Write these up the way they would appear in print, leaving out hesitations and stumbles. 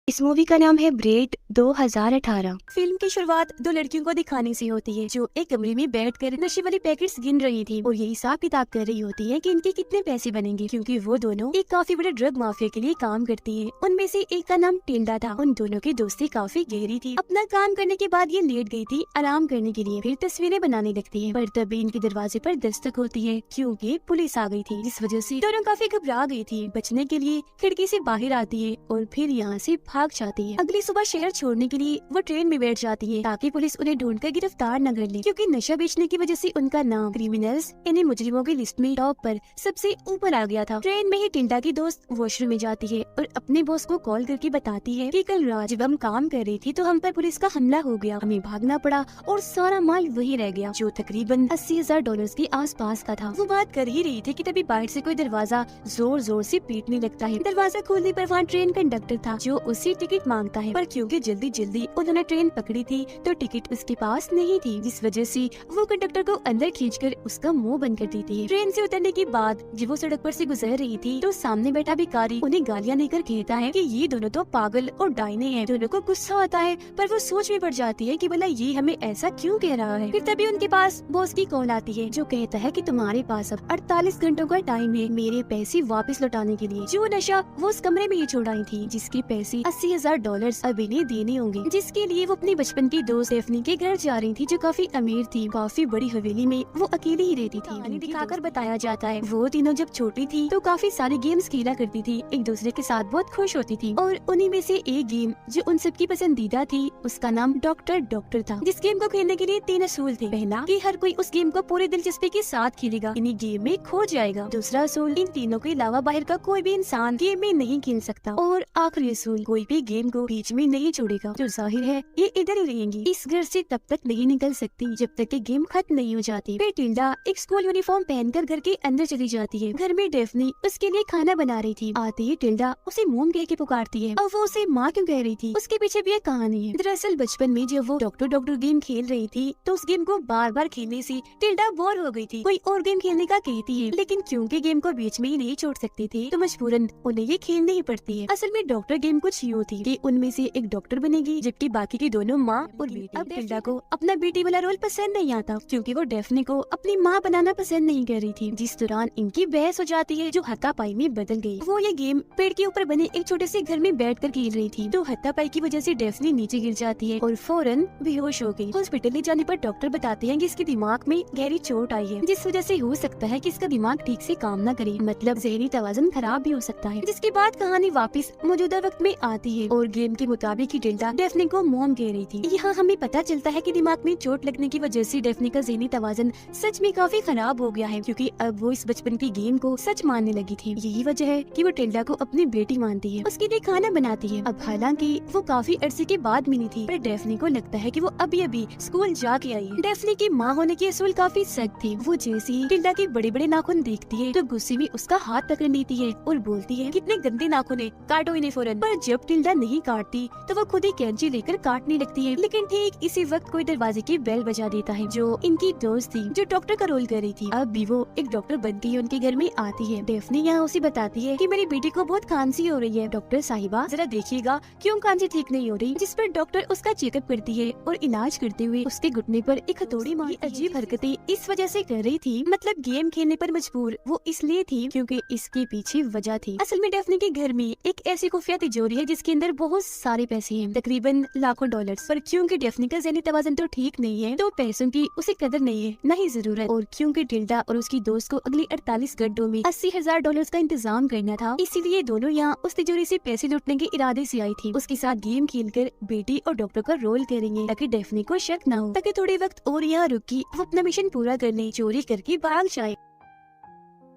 इस मूवी का नाम है ब्रेड 2018। फिल्म की शुरुआत दो लड़कियों को दिखाने से होती है जो एक कमरे में बैठकर नशे वाली पैकेट्स गिन रही थी और ये हिसाब किताब कर रही होती है कि इनके कितने पैसे बनेंगे, क्योंकि वो दोनों एक काफी बड़े ड्रग माफिया के लिए काम करती है। उनमें से एक का नाम टिंडा था। उन दोनों की दोस्ती काफी गहरी थी। अपना काम करने के बाद ये लेट गई थी आराम करने के लिए, फिर तस्वीरें बनाने लगती है। पर तभी इनके दरवाजे पर दस्तक होती है क्योंकि पुलिस आ गई थी, जिस वजह से दोनों काफी घबरा गई थी। बचने के लिए खिड़की से बाहर आती है और फिर यहाँ से भाग जाती है। अगली सुबह शहर छोड़ने के लिए वो ट्रेन में बैठ जाती है ताकि पुलिस उन्हें ढूंढकर गिरफ्तार न कर ले, क्योंकि नशा बेचने की वजह से उनका नाम क्रिमिनल्स यानी मुजरिमों की लिस्ट में टॉप पर सबसे ऊपर आ गया था। ट्रेन में ही टिंडा की दोस्त वॉशरूम में जाती है और अपने बॉस को कॉल करके बताती है कि कल रात जब हम काम कर रही थी तो हम पर पुलिस का हमला हो गया, हमें भागना पड़ा और सारा माल वही रह गया जो तकरीबन $80,000 के आसपास का था। वो बात कर ही रही थी कि तभी बाहर से कोई दरवाजा जोर जोर से पीटने लगता है। दरवाजा खोलने पर वहाँ ट्रेन कंडक्टर था जो उससे टिकट मांगता है, पर क्योंकि जल्दी जल्दी उन्होंने ट्रेन पकड़ी थी तो टिकट उसके पास नहीं थी, जिस वजह से वो कंडक्टर को अंदर खींचकर उसका मुंह बंद कर देती है। ट्रेन से उतरने के बाद जब वो सड़क पर से गुजर रही थी तो सामने बैठा भिखारी उन्हें गालियां देकर कहता है कि ये दोनों तो पागल और डायने हैं। दोनों को गुस्सा आता है पर वो सोच में पड़ जाती है कि भला ये हमें ऐसा क्यों कह रहा है। फिर तभी उनके पास बॉस की कॉल आती है जो कहता है कि तुम्हारे पास अब 48 घंटों का टाइम है मेरे पैसे वापस लौटाने के लिए। जो नशा वो उस कमरे में ही छोड़ाई थी, जिसके पैसे $80,000 अभी नहीं देने होंगे, जिसके लिए वो अपनी बचपन की दोस्त स्टेफनी के घर जा रही थी जो काफी अमीर थी। काफी बड़ी हवेली में वो अकेली ही रहती थी। कहानी दिखाकर बताया जाता है वो तीनों जब छोटी थी तो काफी सारे गेम्स खेला करती थी, एक दूसरे के साथ बहुत खुश होती थी और उन्हीं में से एक गेम जो उन सबकी पसंदीदा थी उसका नाम डॉक्टर था। जिस गेम को खेलने के लिए 3 असूल थे। पहला कि हर कोई उस गेम को पूरी दिलचस्पी के साथ खेलेगा, यानी गेम में खो जाएगा। दूसरा असूल इन तीनों के अलावा बाहर का कोई भी इंसान गेम में नहीं खेल सकता। और आखिरी असूल कोई भी गेम को बीच में नहीं छोड़ेगा। जो जाहिर है ये इधर ही रहेंगी, इस घर से तब तक नहीं निकल सकती जब तक कि गेम खत्म नहीं हो जाती। फिर टिंडा एक स्कूल यूनिफॉर्म पहनकर घर के अंदर चली जाती है। घर में डेफनी उसके लिए खाना बना रही थी। आते ही टिंडा उसे मोम कह के पुकारती है। अब वो उसे माँ क्यों कह रही थी उसके पीछे भी एक कहानी है। दरअसल बचपन में जब वो डॉक्टर गेम खेल रही थी तो उस गेम को बार बार खेलने से टिंडा बोर हो गई थी। कोई और गेम खेलने का कहती है, लेकिन क्योंकि गेम को बीच में ही नहीं छोड़ सकती थी तो मजबूरन उन्हें ये खेलनी ही पड़ती है। असल में डॉक्टर गेम कुछ यूँ थी कि उनमें से एक डॉक्टर बनेगी जबकि बाकी की दोनों माँ और बेटी। अब टिंडा को अपना बेटी वाला रोल पसंद नहीं आता क्योंकि वो डेफनी को अपनी माँ बनाना पसंद नहीं कर रही थी, जिस दौरान इनकी बहस हो जाती है जो हाथापाई में बदल गई। वो ये गेम पेड़ के ऊपर बने एक छोटे से घर में बैठकर खेल रही थी तो हाथापाई की वजह से डेफनी नीचे गिर जाती है और फौरन बेहोश हो गई। हॉस्पिटल ले जाने पर डॉक्टर बताते हैं कि इसके दिमाग में गहरी चोट आई है, जिस वजह से हो सकता है कि इसका दिमाग ठीक से काम न करे, मतलब जहनी तवाज़ुन खराब भी हो सकता है। जिसके बाद कहानी वापस मौजूदा वक्त में आती है और गेम के मुताबिक ही टिंडा डेफनी को मोम कह रही थी। यहाँ हमें पता चलता है कि दिमाग में चोट लगने की वजह से डेफनी का ज़हनी तवाज़ुन सच में काफी खराब हो गया है, क्योंकि अब वो इस बचपन की गेम को सच मानने लगी थी। यही वजह है कि वो टिंडा को अपनी बेटी मानती है, उसके लिए खाना बनाती है। अब हालांकि वो काफी अरसे के बाद मिली थी पर डेफनी को लगता है कि वो अभी अभी स्कूल जाके आई है। डेफनी की माँ होने की असूल काफी सख्त थी। वो जैसे ही टिंडा के बड़े बड़े नाखून देखती है तो गुस्से में उसका हाथ पकड़ लेती है और बोलती है कितने गंदे नाखून है, काटो इन्हें फौरन। पर जब टिंडा नहीं काटती तो वो खुद ही कैंची लेकर काटने लगती है। लेकिन ठीक इसी वक्त कोई दरवाजे की बेल बजा देता है जो इनकी दोस्त थी जो डॉक्टर का रोल कर रही थी। अब भी वो एक डॉक्टर बनती है उनके घर में आती है। डेफनी यहाँ उसे बताती है कि मेरी बेटी को बहुत खांसी हो रही है, डॉक्टर साहिबा जरा देखिएगा क्यों खांसी ठीक नहीं हो रही। जिस पर डॉक्टर उसका चेकअप करती है और इलाज करते हुए उसके घुटने पर एक हथौड़ी मारती है। अजीब हरकतें इस वजह से कर रही थी, मतलब गेम खेलने पर मजबूर वो इसलिए थी क्योंकि इसके पीछे वजह थी। असल में डेफनी के घर में एक ऐसी खुफिया तिजोरी है जिसके अंदर बहुत सारे पैसे हैं, तकरीबन लाखों डॉलर्स। पर क्योंकि डेफनी का ज़हनी तवाज़ुन तो ठीक नहीं है तो पैसों की उसे कदर नहीं है न ही जरूरत। और क्योंकि टिल्डा और उसकी दोस्त को अगले 48 घंटों में $80,000 का इंतजाम करना था, इसीलिए दोनों यहाँ उस तिजोरी से पैसे लूटने के इरादे से आई थी। उसके साथ गेम खेलकर बेटी और डॉक्टर का रोल करेंगे ताकि डेफनी को शक न हो, ताकि थोड़े वक्त और यहाँ रुकी वो अपना मिशन पूरा करने चोरी करके भाग जाए।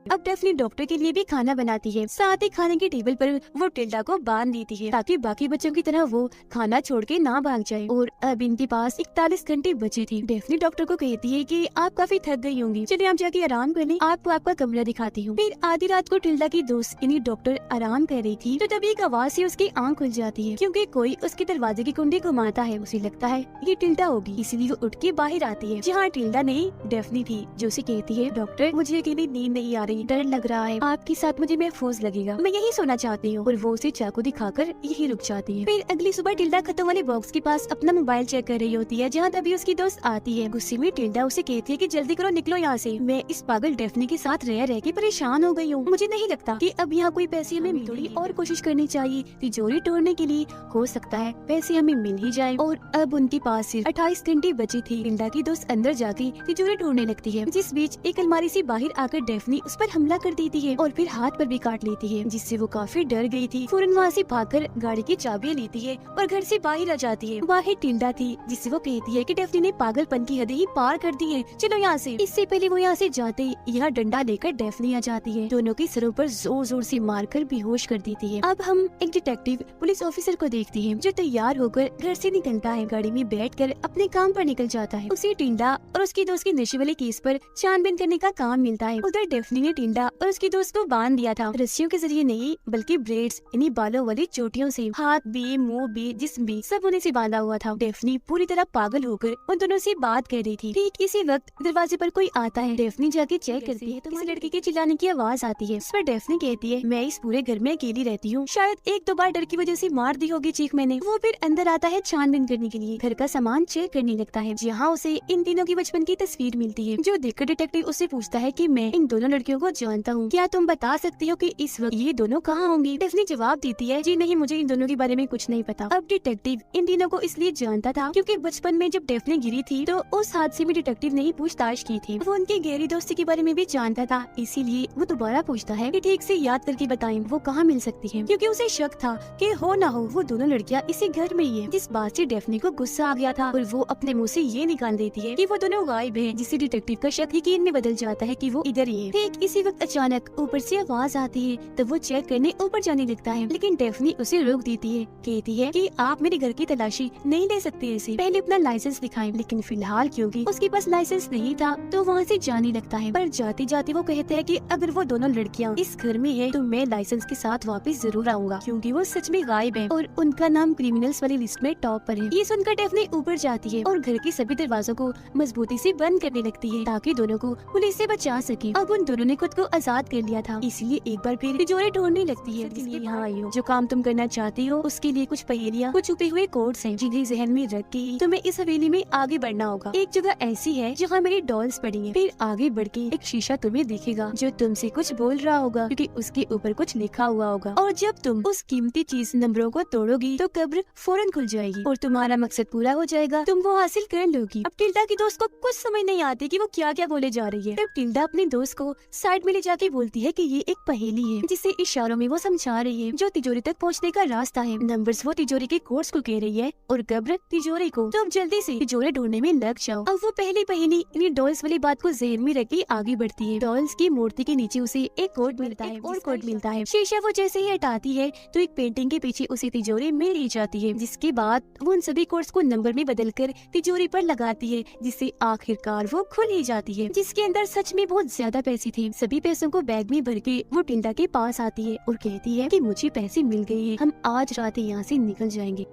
अब डेफनी डॉक्टर के लिए भी खाना बनाती है, साथ ही खाने की टेबल पर वो टिल्डा को बांध देती है ताकि बाकी बच्चों की तरह वो खाना छोड़ के ना भाग जाए। और अब इनके पास 41 घंटे बचे थे। डेफनी डॉक्टर को कहती है कि आप काफी थक गई होंगी, चलिए आप जाके आराम कर लें, आपको आपका कमरा दिखाती हूँ। फिर आधी रात को टिल्डा की दोस्त यानी डॉक्टर आराम कर रही थी तो तभी एक आवाज से उसकी आंख खुल जाती है क्योंकि कोई उसके दरवाजे की कुंडी घुमाता है। उसे लगता है ये टिल्डा होगी, इसीलिए वो उठ के बाहर आती है जहाँ टिल्डा नहीं डेफनी थी जो उसे कहती है डॉक्टर मुझे अकेली नींद नहीं आ रही, बड़ी डर लग रहा है, आपके साथ मुझे महफूज लगेगा, मैं यही सोना चाहती हूँ। और वो उसे चाकू दिखाकर यही रुक जाती है। फिर अगली सुबह टिल्डा खतों वाले बॉक्स के पास अपना मोबाइल चेक कर रही होती है, जहाँ तभी उसकी दोस्त आती है। गुस्से में टिल्डा उसे कहती है कि जल्दी करो, निकलो यहाँ से, मैं इस पागल डेफनी के साथ रह के परेशान हो गई हूँ। मुझे नहीं लगता कि अब यहाँ कोई पैसे हमें थोड़ी और कोशिश करनी चाहिए तिजोरी तोड़ने के लिए, हो सकता है पैसे हमें मिल ही जाए। और अब उनके पास सिर्फ 28 घंटे बची थी। टिल्डा की दोस्त अंदर जाके तिजोरी ढूंढने लगती है, जिस बीच एक अलमारी से बाहर आकर डेफनी उस पर हमला कर देती है और फिर हाथ पर भी काट लेती है, जिससे वो काफी डर गई थी। फौरन वहाँ से भागकर गाड़ी की चाबियां लेती है और घर से बाहर आ जाती है। बाहर टिल्डा थी, जिससे वो कहती है कि डेफनी ने पागलपन की हदें ही पार कर दी है, चलो यहाँ से। इससे पहले वो यहाँ से जाते यहाँ डंडा लेकर डेफनी आ जाती है, दोनों के सरों पर जोर जोर से मारकर बेहोश कर देती है। अब हम एक डिटेक्टिव पुलिस ऑफिसर को देखते हैं, जो तैयार होकर घर से निकलता है, गाड़ी में बैठकर अपने काम पर निकल जाता है। उसे टिल्डा और उसकी दोस्त के नशे वाले केस पर छानबीन करने का काम मिलता है। उधर डेफनी ने टिल्डा और उसकी दोस्त को बांध दिया था, रस्सियों के जरिए नहीं बल्कि ब्रेड्स यानी बालों वाली चोटियों से। हाथ भी, मुंह भी, जिस्म भी सब उन्हें से बांधा हुआ था। डेफनी पूरी तरह पागल होकर उन दोनों से बात कर रही थी। ठीक इसी वक्त दरवाजे पर कोई आता है। डेफनी जाके चेक करती है तो इस लड़के के चिल्लाने की आवाज आती है। इस पर डेफनी कहती है, मैं इस पूरे घर में अकेली रहती हूँ, शायद एक दो बार डर की वजह से मार दी होगी चीख मैंने। वो फिर अंदर आता है छानबीन करने के लिए, घर का सामान चेक करने लगता है, जहाँ उसे इन तीनों की बचपन की तस्वीर मिलती है, जो देखकर डिटेक्टिव उससे पूछता है कि मैं इन दोनों लड़कियों को जानता हूँ, क्या तुम बता सकती हो कि इस वक्त ये दोनों कहाँ होंगी? डेफनी जवाब देती है, जी नहीं, मुझे इन दोनों के बारे में कुछ नहीं पता। अब डिटेक्टिव इन तीनों को इसलिए जानता था क्योंकि बचपन में जब डेफनी गिरी थी तो उस हादसे में डिटेक्टिव ने ही पूछताछ की थी। वो उनकी गहरी दोस्ती के बारे में भी जानता था, इसीलिए वो दोबारा पूछता है कि ठीक से याद करके बताएं वो कहाँ मिल सकती है, क्योंकि उसे शक था कि हो ना हो वो दोनों लड़कियाँ इसी घर में ही है। जिस बात से डेफनी को गुस्सा आ गया था और वो अपने मुँह से ये निकाल देती है कि वो दोनों गायब है, जिससे डिटेक्टिव का शक यकीन में बदल जाता है कि वो इधर ही है। ठीक इसी वक्त अचानक ऊपर से आवाज आती है, तब वो चेक करने ऊपर जाने लगता है, लेकिन डेफनी उसे रोक देती है, कहती है कि आप मेरे घर की तलाशी नहीं ले सकते ऐसे, पहले अपना लाइसेंस दिखाएं। लेकिन फिलहाल क्योंकि उसके पास लाइसेंस नहीं था तो वहाँ से जाने लगता है, पर जाते जाते वो कहते हैं कि अगर वो दोनों लड़कियाँ इस घर में है तो मैं लाइसेंस के साथ वापस जरूर आऊंगा, क्योंकि वो सच में गायब है और उनका नाम क्रिमिनल्स वाली लिस्ट में टॉप पर है। ये सुनकर डेफनी ऊपर जाती है और घर के सभी दरवाजों को मजबूती से बंद करने लगती है ताकि दोनों को पुलिस से बचा सके। अब उन दोनों ने खुद को आजाद कर लिया था, इसीलिए एक बार फिर तिजोरी ढूंढने लगती है। यहाँ आई हो, जो काम तुम करना चाहती हो उसके लिए कुछ पहेलियाँ, कुछ छुपे हुए कोड्स हैं, जिन्हें जहन में रख के तुम्हें इस हवेली में आगे बढ़ना होगा। एक जगह ऐसी है जहाँ मेरी डॉल्स पड़ी हैं। फिर आगे बढ़ के एक शीशा तुम्हें दिखेगा जो तुमसे कुछ बोल रहा होगा, क्योंकि उसके ऊपर कुछ लिखा हुआ होगा, और जब तुम उस कीमती चीज नंबरों को तोड़ोगी तो कब्र फौरन खुल जाएगी और तुम्हारा मकसद पूरा हो जाएगा, तुम वो हासिल कर लोगी। अब टिल्डा की दोस्त को कुछ समझ नहीं आती कि वो क्या क्या बोले जा रही है। तब टिल्डा अपने दोस्त को साइड में ले जाके बोलती है कि ये एक पहेली है, जिसे इशारों में वो समझा रही है, जो तिजोरी तक पहुँचने का रास्ता है। नंबर्स वो तिजोरी के कोड्स को कह रही है और कब्र तिजोरी को। तो अब जल्दी से तिजोरी ढूंढने में लग जाओ। अब वो पहली पहेली इन्हीं डॉल्स वाली बात को जहन में रख के आगे बढ़ती है। डॉल्स की मूर्ति के नीचे उसे एक कोड मिलता है और कोड मिलता है। शीशा वो जैसे ही हटाती है तो एक पेंटिंग के पीछे उसे तिजोरी मिल ही जाती है, जिसके बाद वो उन सभी कोड्स को नंबर में बदलकर तिजोरी पर लगाती है, जिससे आखिरकार वो खुल ही जाती है, जिसके अंदर सच में बहुत ज्यादा पैसे थे। सभी पैसों को बैग में भर के वो टिल्डा के पास आती है और कहती है कि मुझे पैसे मिल गए हैं, हम आज रात यहाँ से निकल जाएंगे।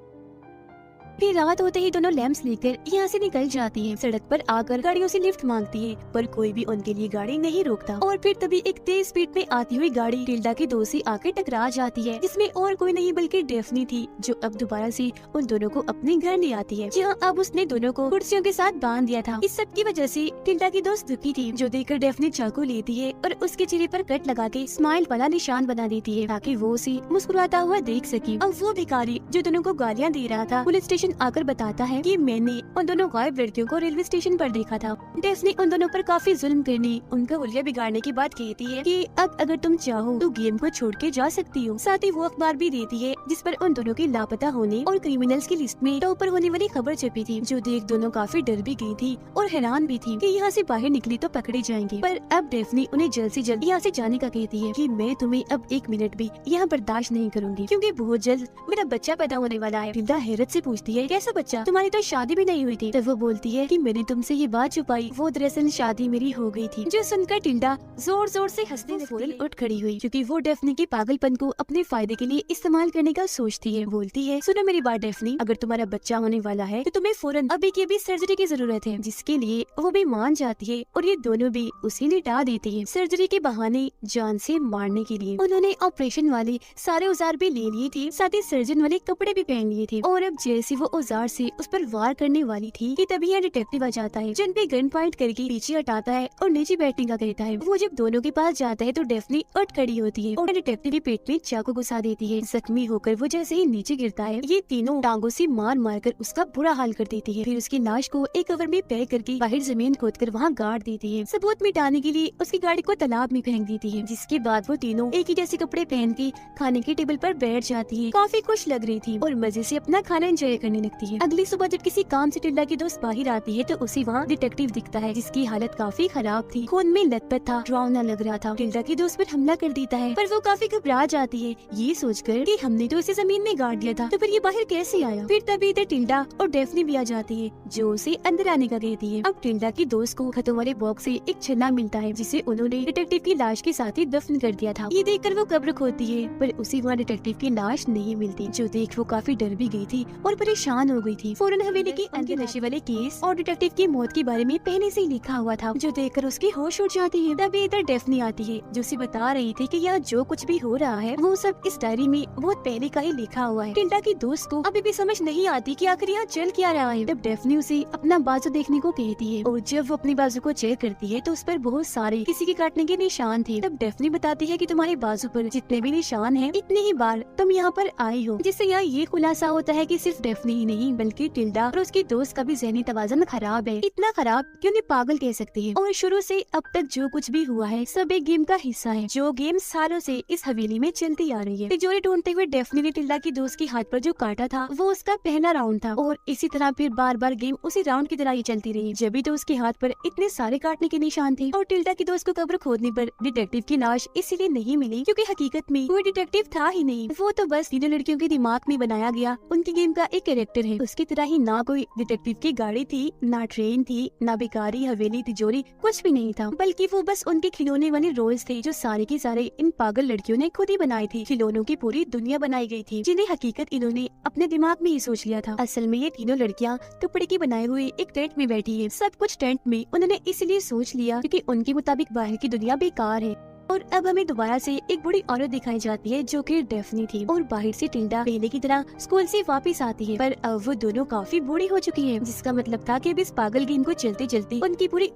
फिर रात होते ही दोनों लैंप्स लेकर यहाँ से निकल जाती है। सड़क पर आकर गाड़ियों से लिफ्ट मांगती है, पर कोई भी उनके लिए गाड़ी नहीं रोकता। और फिर तभी एक तेज स्पीड में आती हुई गाड़ी टिल्डा के दोस्त से आकर टकरा जाती है, जिसमें और कोई नहीं बल्कि डेफनी थी, जो अब दोबारा से उन दोनों को अपने घर ले आती है, जहाँ अब उसने दोनों को कुर्सियों के साथ बांध दिया था। इस सब की वजह से टिल्डा की दोस्त दुखी थी, जो देखकर डेफनी चाकू लेती है और उसके चेहरे पर कट लगा के स्माइल वाला निशान बना देती है, ताकि वो उसे मुस्कुराता हुआ देख सके। अब वो भिखारी जो दोनों को गालियाँ दे रहा था पुलिस स्टेशन आकर बताता है कि मैंने उन दोनों गायब लड़कियों को रेलवे स्टेशन पर देखा था। डेफनी उन दोनों पर काफी जुल्म करने, उनका हुलिया बिगाड़ने की बात कहती है कि अब अगर तुम चाहो तो गेम को छोड़ के जा सकती हो। साथ ही वो अखबार भी देती है जिस पर उन दोनों के लापता होने और क्रिमिनल्स की लिस्ट में टॉपर होने वाली खबर छपी थी, जो देख दोनों काफी डर भी गई थी और हैरान भी थी कि यहाँ से बाहर निकली तो पकड़े जाएंगे। पर अब डेफनी उन्हें जल्द से जल्द यहाँ से जाने का कहती है कि मैं तुम्हें अब एक मिनट भी यहाँ बर्दाश्त नहीं करूंगी, क्योंकि बहुत जल्द मेरा बच्चा पैदा होने वाला है। टिल्डा हैरत से पूछती बोलती है, कैसा बच्चा, तुम्हारी तो शादी भी नहीं हुई थी। तब वो बोलती है कि मैंने तुमसे ये बात छुपाई, वो दरअसल शादी मेरी हो गई थी। जो सुनकर टिल्डा जोर जोर से हंसने लगती है, उठ खड़ी हुई क्योंकि वो डेफनी के पागलपन को अपने फायदे के लिए इस्तेमाल करने का सोचती है। बोलती है, सुनो मेरी बात डेफनी, अगर तुम्हारा बच्चा होने वाला है तो तुम्हें फौरन अभी की अभी सर्जरी की जरूरत है, जिसके लिए वो भी मान जाती है और ये दोनों भी उसे लिटा देती है। सर्जरी के बहाने जान से मारने के लिए उन्होंने ऑपरेशन वाले सारे औजार भी ले लिए थे, साथ ही सर्जन वाले कपड़े भी पहन लिए थे। और अब जैसे वो औजार से उस पर वार करने वाली थी कि तभी यहाँ डिटेक्टिव आ जाता है, जिन पे गन पॉइंट करके पीछे हटाता है और नीचे बैठने का कहता है। वो जब दोनों के पास जाता है तो डेफनी उठ खड़ी होती है और डिटेक्टिव के पेट में चाकू घुसा देती है। जख्मी होकर वो जैसे ही नीचे गिरता है, ये तीनों टांगों से मार मार कर उसका बुरा हाल कर देती है। फिर उसकी लाश को एक कवर में पैक करके बाहर जमीन खोदकर वहाँ गाड़ देती है। सबूत मिटाने के लिए उसकी गाड़ी को तालाब में फेंक देती है, जिसके बाद वो तीनों एक ही जैसे कपड़े पहन के खाने के टेबल पर बैठ जाती है। काफी खुश लग रही थी और मजे से अपना खाना एंजॉय करने लगती है। अगली सुबह जब किसी काम से टिल्डा की दोस्त बाहर आती है तो उसे वहाँ डिटेक्टिव दिखता है, जिसकी हालत काफी खराब थी, खून में लथपथ था, डरावना लग रहा था। टिल्डा की दोस्त पर हमला कर देता है, पर वो काफी घबरा जाती है, ये सोचकर कि हमने तो इसे जमीन में गाड़ दिया था, तो फिर ये बाहर कैसे आया। फिर तभी इधर टिल्डा और डेफनी भी आ जाती है, जो उसे अंदर आने का कहती है। अब टिल्डा की दोस्त को खतों वाले बॉक्स से एक छन्ना मिलता है, जिसे उन्होंने डिटेक्टिव की लाश के साथ ही दफन कर दिया था। ये देखकर वो कब्र खोदती है, पर उसे वहाँ डिटेक्टिव की लाश नहीं मिलती, जो देख वो काफी डर भी गई थी और परेशान हो गई थी। फौरन हवेली के अंदर नशे वाले केस और डिटेक्टिव की मौत के बारे में पहले से ही लिखा हुआ था, जो देखकर उसकी होश उड़ जाती है। तभी इधर डेफनी आती है, जो उसे बता रही थी कि यहाँ जो कुछ भी हो रहा है वो सब इस डायरी में बहुत पहले का ही लिखा हुआ है। टिल्डा की दोस्त को अभी भी समझ नहीं आती कि आखिर यहाँ चल क्या रहा है। तब डेफनी उसे अपना बाजू देखने को कहती है और जब वो अपनी बाजू को चेक करती है तो उस पर बहुत सारे किसी के काटने के निशान थे। तब डेफनी बताती है कि तुम्हारे बाजू पर जितने भी निशान हैं, इतने ही बार तुम यहाँ पर आई हो, जिससे यहाँ ये खुलासा होता है कि सिर्फ डेफनी ही नहीं बल्कि टिल्डा और उसकी दोस्त का भी ज़हनी तवाज़ुन खराब है, इतना खराब कि उन्हें पागल कह सकते हैं। और शुरू से अब तक जो कुछ भी हुआ है सब एक गेम का हिस्सा है, जो गेम सालों से इस हवेली में चलती आ रही है। तिजोरी ढूंढते हुए डेफनी ने टिल्डा की दोस्त के हाथ पर जो काटा था वो उसका पहला राउंड था और इसी तरह फिर बार बार गेम उसी राउंड की तरह ही चलती रही। जब भी तो उसके हाथ पर इतने सारे काटने के निशान थे और टिल्डा की दोस्त को कब्र खोदने पर डिटेक्टिव की लाश इसीलिए नहीं मिली क्योंकि हकीकत में कोई डिटेक्टिव था ही नहीं, वो तो बस तीनों लड़कियों के दिमाग में बनाया गया उनकी गेम का एक कैरेक्टर है। उसकी तरह ही ना कोई डिटेक्टिव की गाड़ी थी, ना ट्रेन थी, ना बेकारी हवेली तिजोरी, कुछ भी नहीं था, बल्कि वो बस उनके खिलौने वाले रोल्स थे जो सारे के सारे इन पागल लड़कियों ने खुद ही बनाए थे। खिलौनों की पूरी दुनिया बनाई गई थी, जिन्हें हकीकत इन्होंने अपने दिमाग में ही सोच लिया था। असल में ये तीनों लड़कियां कपड़े की बनाए हुए एक टेंट में बैठी है। सब कुछ टेंट में उन्होंने इसलिए सोच लिया क्योंकि उनके मुताबिक बाहर की दुनिया बेकार है। और अब हमें दोबारा से एक बूढ़ी औरत दिखाई जाती है जो कि डेफनी थी और बाहर से टिल्डा पहले की तरह स्कूल से वापस आती है, पर अब वो दोनों काफी बूढ़ी हो चुकी है, जिसका मतलब था कि अब इस पागल गेम को चलते चलते उनकी पूरी